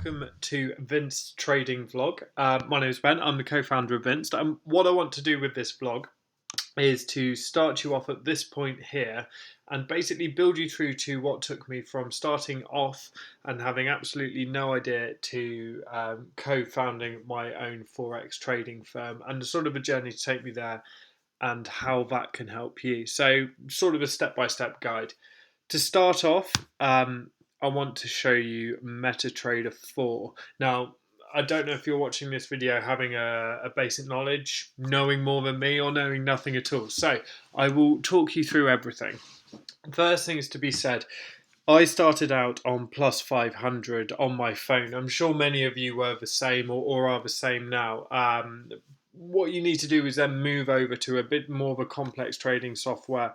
welcome to Vince Trading Vlog. My name is Ben, I'm the co-founder of Vince. And what I want to do with this vlog is to start you off at this point here and basically build you through to what took me from starting off and having absolutely no idea to co-founding my own Forex trading firm, and sort of a journey to take me there and how that can help you. So sort of a step-by-step guide. To start off, I want to show you MetaTrader 4. Now, I don't know if you're watching this video having a basic knowledge, knowing more than me, or knowing nothing at all. So I will talk you through everything. First thing is to be said, I started out on plus 500 on my phone. I'm sure many of you were the same or are the same now. What you need to do is then move over to a bit more of a complex trading software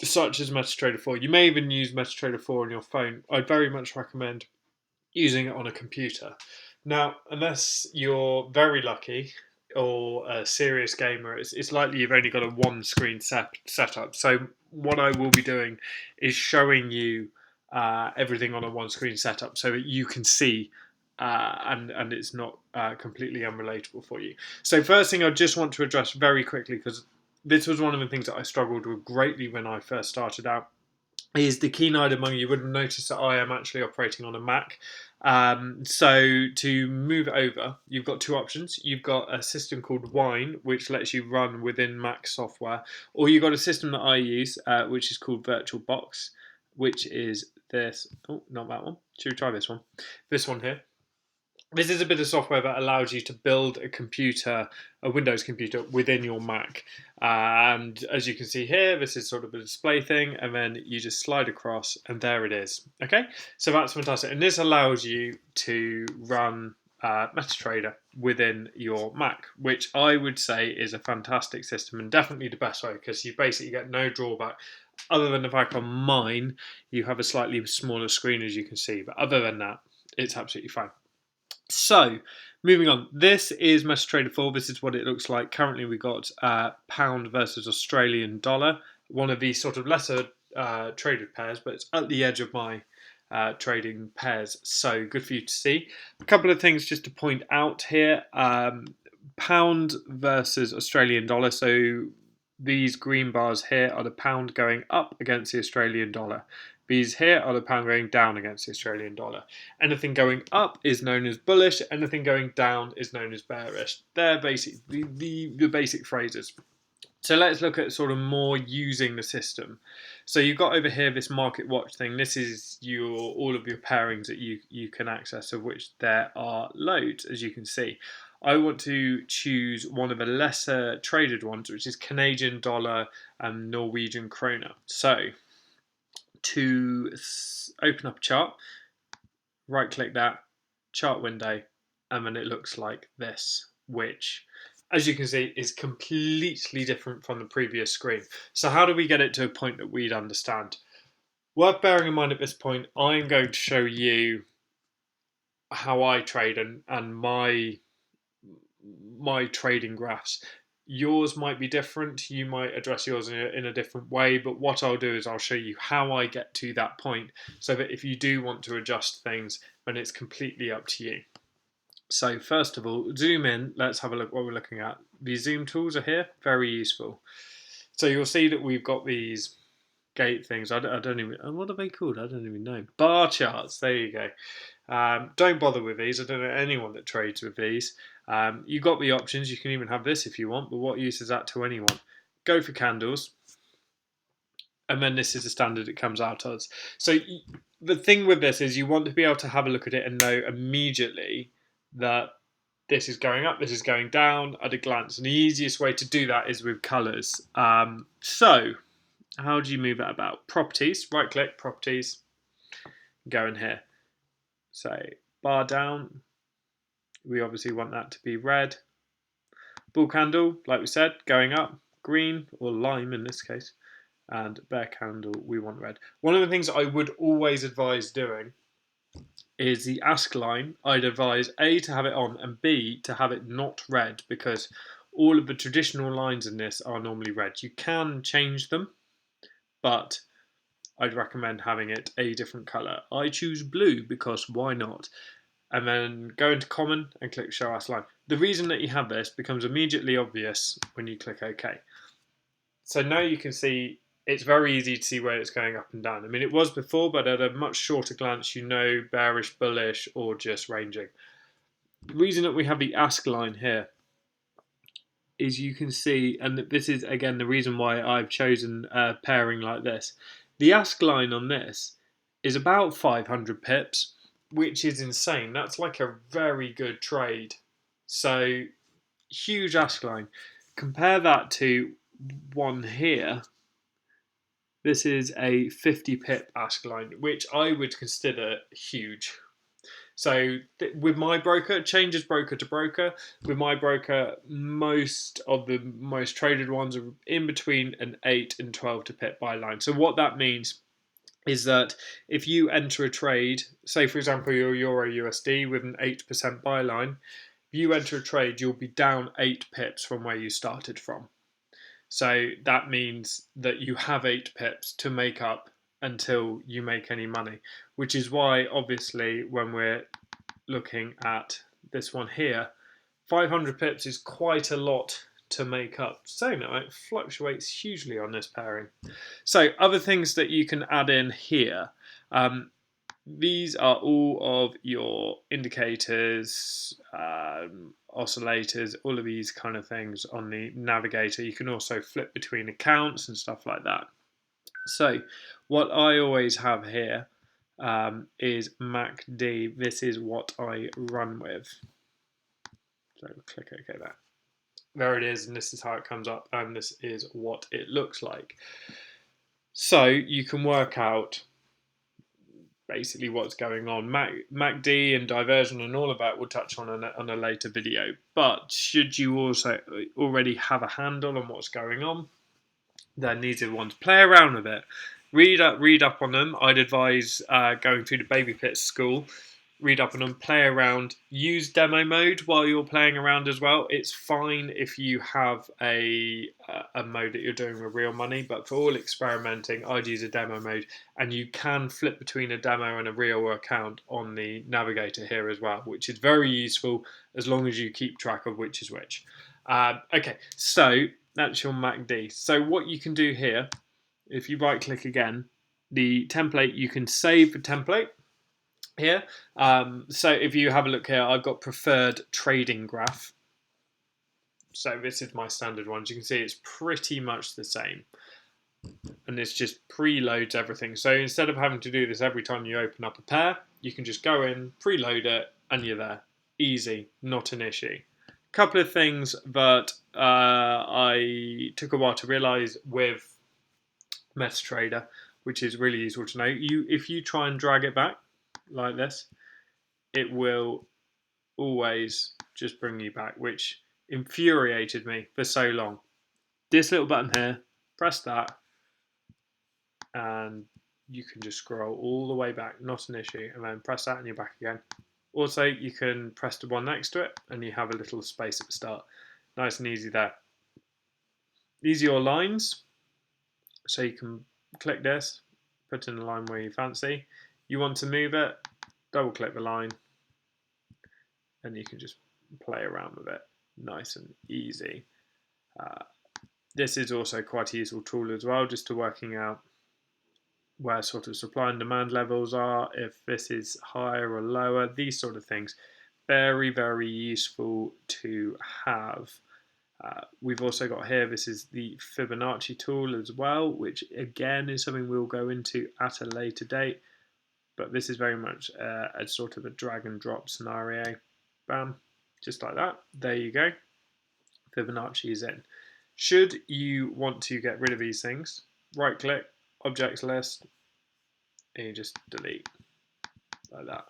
such as MetaTrader 4. You may even use MetaTrader 4 on your phone. I'd very much recommend using it on a computer. Now, unless you're very lucky or a serious gamer, it's likely you've only got a one-screen setup. So what I will be doing is showing you everything on a one-screen setup so that you can see and it's not completely unrelatable for you. So first thing I just want to address very quickly, because this was one of the things that I struggled with greatly when I first started out, is the keen-eyed among you would have noticed that I am actually operating on a Mac. So to move over, you've got two options. You've got a system called Wine, which lets you run within Mac software, or you've got a system that I use, which is called VirtualBox, which is this. Oh, not that one. Should we try this one? This one here. This is a bit of software that allows you to build a computer, a Windows computer, within your Mac. And as you can see here, this is sort of a display thing, and then you just slide across, and there it is. Okay, so that's fantastic. And this allows you to run MetaTrader within your Mac, which I would say is a fantastic system and definitely the best way, because you basically get no drawback. Other than the fact on mine, you have a slightly smaller screen, as you can see. But other than that, it's absolutely fine. So, moving on. This is MetaTrader 4. This is what it looks like. Currently, we've got pound versus Australian dollar. One of these sort of lesser traded pairs, but it's at the edge of my trading pairs. So, good for you to see. A couple of things just to point out here. Pound versus Australian dollar. So, these green bars here are the pound going up against the Australian dollar. These here are the pound going down against the Australian dollar. Anything going up is known as bullish. Anything going down is known as bearish. They're the basic phrases. So let's look at sort of more using the system. So you've got over here this market watch thing. This is all of your pairings that you can access, of which there are loads, as you can see. I want to choose one of the lesser traded ones, which is Canadian dollar and Norwegian krona. So to open up a chart, right click that, chart window, and then it looks like this, which, as you can see, is completely different from the previous screen. So how do we get it to a point that we'd understand? Worth bearing in mind at this point, I'm going to show you how I trade and my trading graphs. Yours might be different. You might address yours in a different way, but what I'll do is I'll show you how I get to that point, so that if you do want to adjust things, then it's completely up to you. So first of all, zoom in. Let's have a look what we're looking at. These zoom tools are here, very useful. So you'll see that we've got these gate things. I don't even, what are they called? I don't even know. Bar charts, there you go. Don't bother with these. I don't know anyone that trades with these. You've got the options. You can even have this if you want, but what use is that to anyone? Go for candles. And then this is the standard it comes out as. So the thing with this is you want to be able to have a look at it and know immediately that this is going up, this is going down at a glance. And the easiest way to do that is with colours. So how do you move that about? Properties, right click, properties, go in here. So bar down, we obviously want that to be red. Bull candle, like we said, going up, green or lime in this case, and bear candle, we want red. One of the things I would always advise doing is the ask line. I'd advise A, to have it on, and B, to have it not red, because all of the traditional lines in this are normally red. You can change them, but I'd recommend having it a different colour. I choose blue because why not? and then go into common and click show us line. The reason that you have this becomes immediately obvious when you click OK. So now you can see it's very easy to see where it's going up and down. I mean, it was before, but at a much shorter glance, you know bearish, bullish, or just ranging. The reason that we have the ask line here is you can see, and this is again the reason why I've chosen pairing like this. The ask line on this is about 500 pips, which is insane. That's like a very good trade. So huge ask line. Compare that to one here. This is a 50 pip ask line, which I would consider huge. So with my broker, it changes broker to broker. With my broker, most of the most traded ones are in between an 8 and 12 to pip buy line. So what that means is that if you enter a trade, say for example your Euro USD with an 8% buy line, if you enter a trade, you'll be down 8 pips from where you started from. So that means that you have 8 pips to make up until you make any money, which is why obviously when we're looking at this one here, 500 pips is quite a lot to make up. So now it fluctuates hugely on this pairing. So other things that you can add in here. These are all of your indicators, oscillators, all of these kind of things on the navigator. You can also flip between accounts and stuff like that. So what I always have here is MACD. This is what I run with. So click OK there. There it is, and this is how it comes up, and this is what it looks like. So you can work out basically what's going on. MACD and diversion and all of that we'll touch on a later video. But should you also already have a handle on what's going on, then these are the ones. Play around with it. Read up on them. I'd advise going through the Baby Pit school. Read up on them, play around, use demo mode while you're playing around as well. It's fine if you have a mode that you're doing with real money, but for all experimenting, I'd use a demo mode, and you can flip between a demo and a real account on the navigator here as well, which is very useful as long as you keep track of which is which. Okay, so that's your MACD. So what you can do here, if you right click again, the template, you can save the template here. So if you have a look here, I've got preferred trading graph. So this is my standard one. As you can see, it's pretty much the same. And this just preloads everything. So instead of having to do this every time you open up a pair, you can just go in, preload it, and you're there. Easy, not an issue. Couple of things that I took a while to realize with MetaTrader, which is really useful to know. If you try and drag it back like this, it will always just bring you back, which infuriated me for so long. This little button here, press that, and you can just scroll all the way back, not an issue, and then press that and you're back again. Also, you can press the one next to it and you have a little space at the start. Nice and easy there. These are your lines, so you can click this, put in a line where you fancy. You want to move it, double click the line, and you can just play around with it. Nice and easy. This is also quite a useful tool as well, just to working out where sort of supply and demand levels are, if this is higher or lower, these sort of things. Very, very useful to have. We've also got here, this is the Fibonacci tool as well, which again is something we'll go into at a later date. But this is very much a sort of a drag and drop scenario. Bam, just like that. There you go. Fibonacci is in. Should you want to get rid of these things, right click, objects list, and you just delete like that.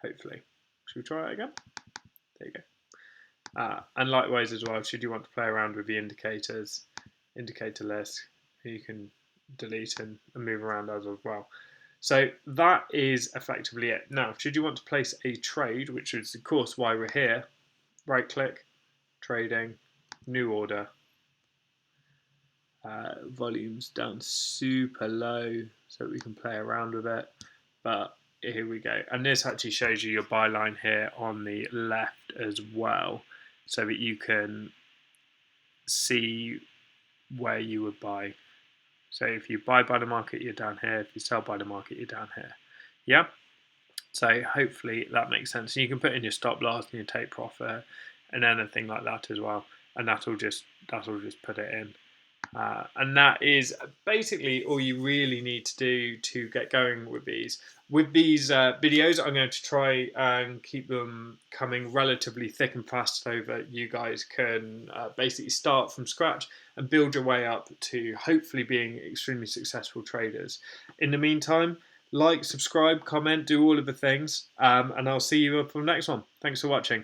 Hopefully. Should we try it again? There you go. And likewise as well, should you want to play around with the indicators, indicator list, you can delete and move around as well. So that is effectively it. Now, should you want to place a trade, which is of course why we're here, right click, trading, new order, volumes down super low so we can play around with it. But here we go. And this actually shows you your buy line here on the left as well, so that you can see where you would buy. So if you buy by the market, you're down here. If you sell by the market, you're down here. Yeah. So hopefully that makes sense. And you can put in your stop loss and your take profit and anything like that as well. And that'll just put it in. And that is basically all you really need to do to get going with these. With these videos, I'm going to try and keep them coming relatively thick and fast so that you guys can basically start from scratch and build your way up to hopefully being extremely successful traders. In the meantime, like, subscribe, comment, do all of the things, and I'll see you for the next one. Thanks for watching.